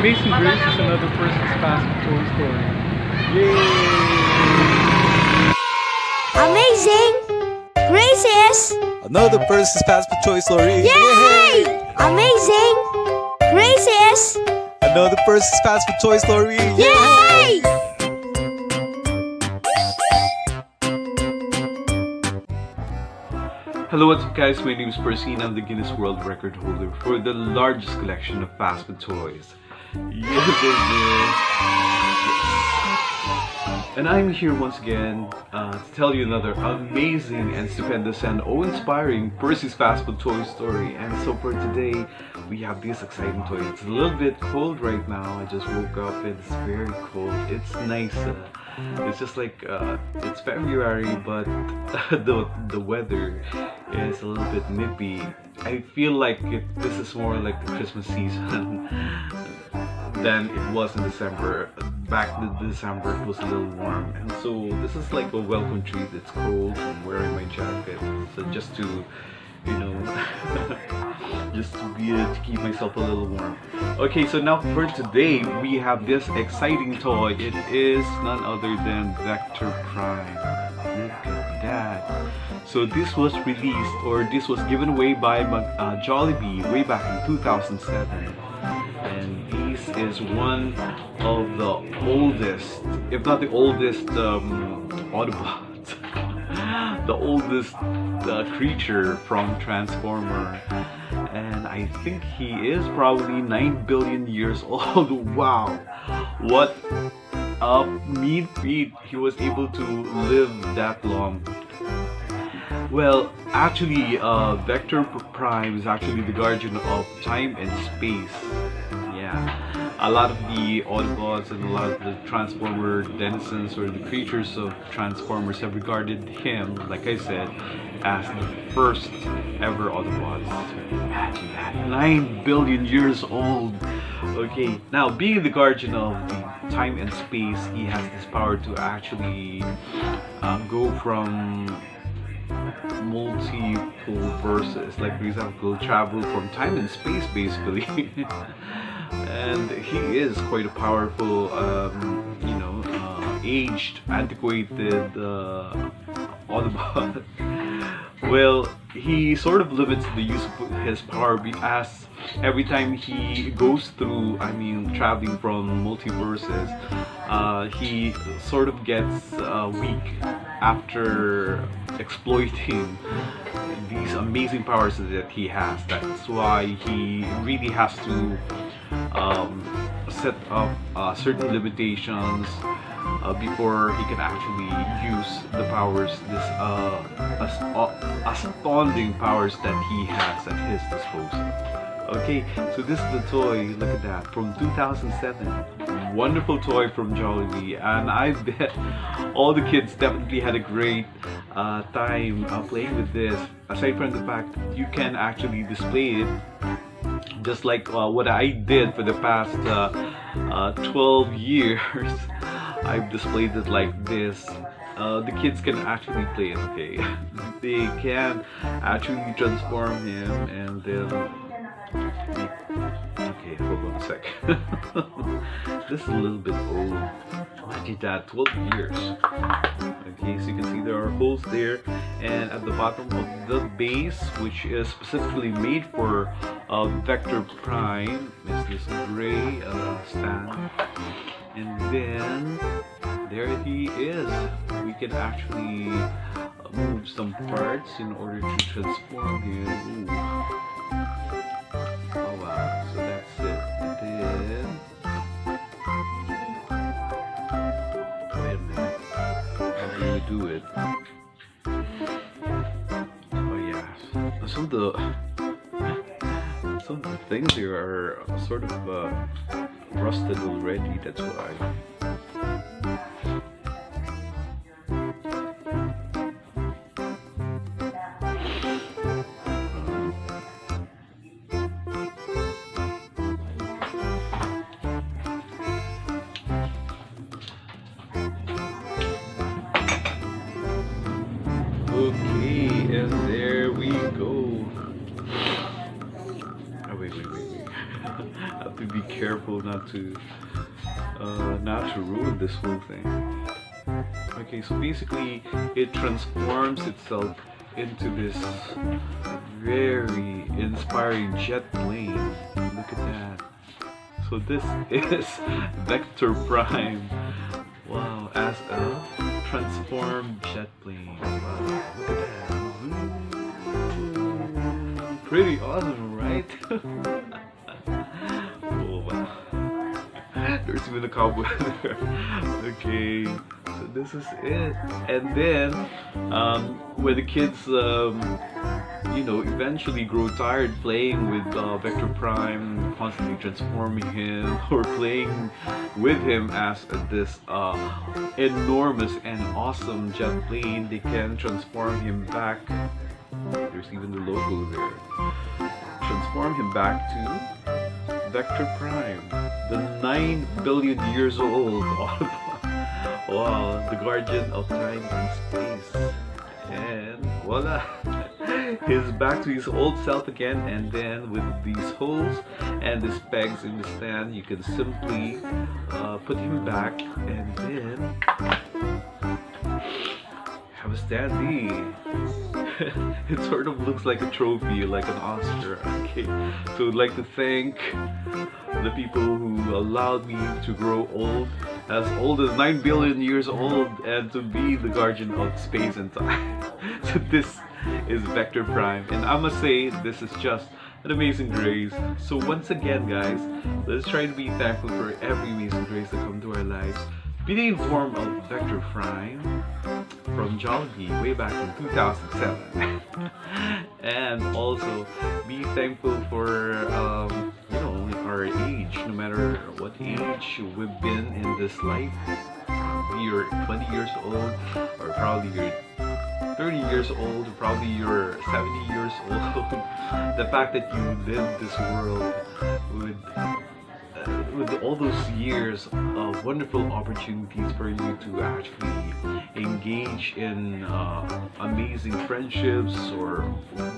Amazing Grace is another person's past Toy Story. Yay! Amazing Grace is Another person's past Toy Story. Yay! Amazing Grace is Another person's past Toy Story. Yay! Hello, what's up guys? My name is Percy and I'm the Guinness World Record holder for the largest collection of fast food toys. Yes, and I'm here once again to tell you another amazing and stupendous and inspiring Percy's Fast Food Toy Story. And so for today, we have this exciting toy. It's a little bit cold right now. I just woke up and it's very cold. It's nice. It's just like it's February, but the weather is a little bit nippy. I feel like this is more like the Christmas season than it was in December. Back in December it was a little warm, and so this is like a welcome treat. It's cold. I'm wearing my jacket, so just to, you know, just to keep myself a little warm. Okay, so now for today we have this exciting toy. It is none other than Vector Prime. Look at that. So this was released, or this was given away by Jollibee way back in 2007. And this is one of the oldest, if not the oldest, Autobot, the oldest creature from Transformer. And I think he is probably 9 billion years old. Wow, what a neat feat. He was able to live that long. Well, actually, Vector Prime is actually the guardian of time and space. Yeah, a lot of the Autobots and a lot of the Transformer denizens or the creatures of Transformers have regarded him, like I said, as the first ever Autobots. Imagine that, 9 billion years old. Okay, now being the guardian of the time and space, he has this power to actually go from multiple verses, like for example travel from time and space basically. And he is quite a powerful aged, antiquated Autobot. Well, he sort of limits the use of his power as every time he goes through, traveling from multiverses, he sort of gets weak after exploiting these amazing powers that he has. That's why he really has to set up certain limitations before he can actually use the powers, astounding powers that he has at his disposal. Okay, so this is the toy. Look at that, from 2007. Wonderful toy from Jollibee, and I bet all the kids definitely had a great time playing with this. Aside from the fact that you can actually display it, just like what I did for the past 12 years. I've displayed it like this. The kids can actually play it, okay? They can actually transform him and then okay, hold on a sec. This is a little bit old. Imagine that, 12 years. Okay, so you can see there are holes there, and at the bottom of the base, which is specifically made for Vector Prime, is this gray stand. And then there he is. We can actually move some parts in order to transform him. Ooh. Oh wow, so that's it. And then wait a minute. How do we do it? Oh yeah. Some of the things here are sort of rusted already, that's why. Okay, and there we go. Oh, wait. I have to be careful not to ruin this whole thing. Okay, so basically it transforms itself into this very inspiring jet plane. Look at that. So this is Vector Prime. Wow, as a transformed jet plane. Wow, look at that. Pretty awesome, right? Oh wow. There's even a cowboy there. Okay, so this is it. And then, when the kids, eventually grow tired playing with Vector Prime, constantly transforming him, or playing with him as this enormous and awesome jet plane, they can transform him back. There's even the logo there. Transform him back to Vector Prime, the 9 billion years old. Wow, the guardian of time and space. And voila, he's back to his old self again. And then with these holes and these pegs in the stand, you can simply put him back and then have a standee. It sort of looks like a trophy, like an Oscar. Okay, so I'd like to thank the people who allowed me to grow as old as 9 billion years old, and to be the guardian of space and time. So this is Vector Prime, and I must say, this is just an amazing grace. So once again, guys, let's try to be thankful for every amazing grace that come to our lives. Be in the form of Vector Prime from Jollibee way back in 2007. And also be thankful for our age, no matter what age we've been in this life. You're 20 years old, or probably you're 30 years old, or probably you're 70 years old. The fact that you lived this world with all those years of wonderful opportunities for you to actually engage in amazing friendships or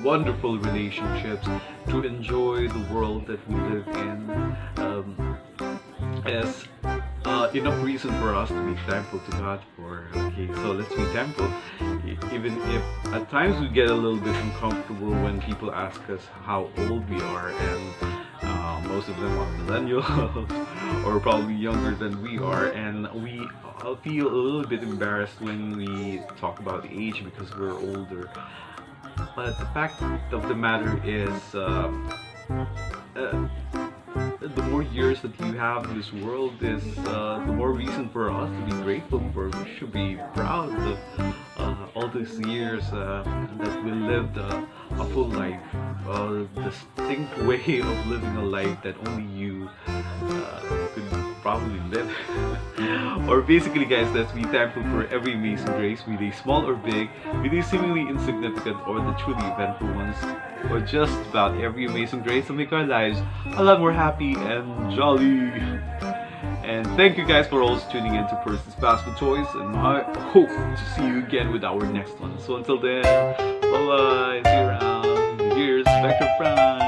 wonderful relationships, to enjoy the world that we live in, is enough reason for us to be thankful to God for. Okay, so let's be thankful, even if at times we get a little bit uncomfortable when people ask us how old we are, and most of them are millennials or probably younger than we are, and we feel a little bit embarrassed when we talk about age because we're older. But the fact of the matter is, the more years that you have in this world is the more reason for us to be grateful for. We should be proud of all these years that we lived a full life, a distinct way of living a life that only you could probably live. Or basically, guys, let's be thankful for every amazing grace, be they small or big, be they seemingly insignificant or the truly eventful ones, or just about every amazing grace to make our lives a lot more happy and jolly. And thank you guys for always tuning in to Person's Fast Food Toys, and I hope to see you again with our next one. So until then, bye bye, see you around. Here's Vector Prime.